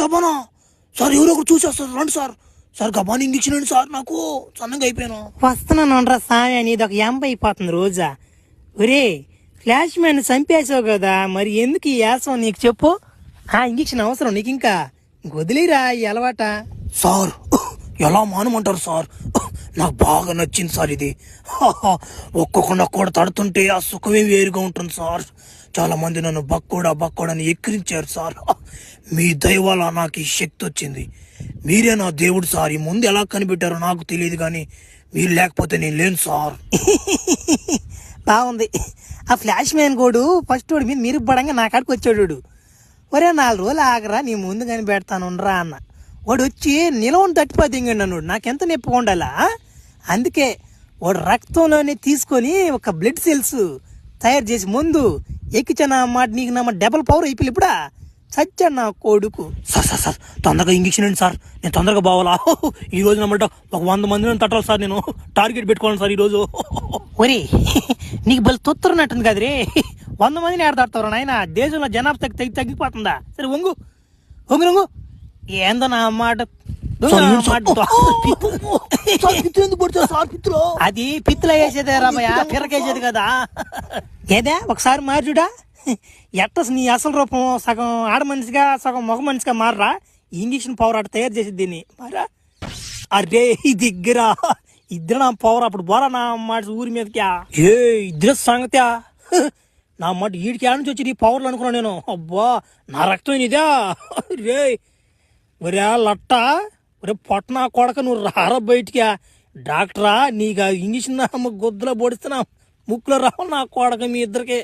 గబానా sir ఎవరో ఒకరు చూసేస్తారు రండి సార్. సార్ గబాని ఇంజక్షన్ అండి సార్, నాకు సన్నగా అయిపోయాను. వస్తున్నాను రా సాయ, నీదొక ఎంబ అయిపోతుంది రోజా. ఒరే ఫ్లాష్ మ్యాన్ చంపేసావు కదా, మరి ఎందుకు ఈ యాసం నీకు చెప్పు. ఇంజక్షన్ అవసరం నీకు, ఇంకా వదిలేరా ఈ అలవాట. సార్ ఎలా మానమంటారు సార్, నాకు బాగా నచ్చింది సార్ ఇది. ఒక్కొక్క కూడా తడుతుంటే ఆ సుఖమే వేరుగా ఉంటుంది సార్. చాలా మంది నన్ను బక్కోడని ఎక్కిరించారు సార్. మీ దయ వల్ల నాకు ఈ శక్తి వచ్చింది. మీరే నా దేవుడు సార్. ఈ ముందు ఎలా కనిపెట్టారో నాకు తెలియదు, కానీ మీరు లేకపోతే నేను లేను సార్. బాగుంది. ఆ ఫ్లాష్ మ్యాన్ కోడు ఫస్ట్ వాడి మీద మీరు పడంగా నా కాడికి వచ్చాడు. ఒరే 4 రోజులు ఆగరా, నీ ముందు కనిపెడతాను రా అన్న. వాడు వచ్చి నిలవని తట్టిపోయింగండి అన్నాడు. నాకెంత నొప్పిగా ఉండాలా. అందుకే వాడు రక్తంలోనే తీసుకొని ఒక బ్లడ్ సెల్స్ తయారు చేసి ముందు ఎక్కించాను అన్నమాట. నీకు నా డబల్ పవర్ అయిపోయి ఇప్పుడా చచ్చాడు నా కొడుకు. సార్ తొందరగా ఇంజక్షన్ అండి సార్, నేను తొందరగా బావాలా. ఈ రోజు నమ్మట ఒక 100 మందిని తట్టాలి సార్. నేను టార్గెట్ పెట్టుకోవాలి సార్ ఈ రోజు. ఒరే నీకు బలి తొత్తరున్నట్టుంది కదరే, 100 మందిని ఆడతాడతారు నాయన. దేశంలో జనాభా తగ్గిపోతుందా. సరే వంగు ఏందో నా మాట. అది పిత్తులు వేసేదే రాబోయ, పిర్రకేసేది కదా. ఏదే ఒకసారి మారుడా ఎట్ట నీ అసలు రూపం సగం ఆడ మనిషిగా సగం మగ మనిషిగా మారరా. ఇంజక్షన్ పవర్ అట్ట తయారు చేసేది దీన్ని మారా. అరే దగ్గర ఇద్దరు నా పవర్ అప్పుడు బోరా నా మాట ఊరి మీదకి. ఇద్దరు సంగత్యా నా మాట ఈడికి ఆడ నుంచి వచ్చి పవర్లు అనుకున్నా నేను. అబ్బా నా రక్తం ఇదా రే. ఒరే లట్ట, ఒరే పొట్టనా కొడక, నువ్వు రారా బయటికి. డాక్టరా నీకు ఇంజక్షన్ గుద్దలో పొడిస్తున్నా, ముక్కులో రావాలి నా కొడక మీ ఇద్దరికి.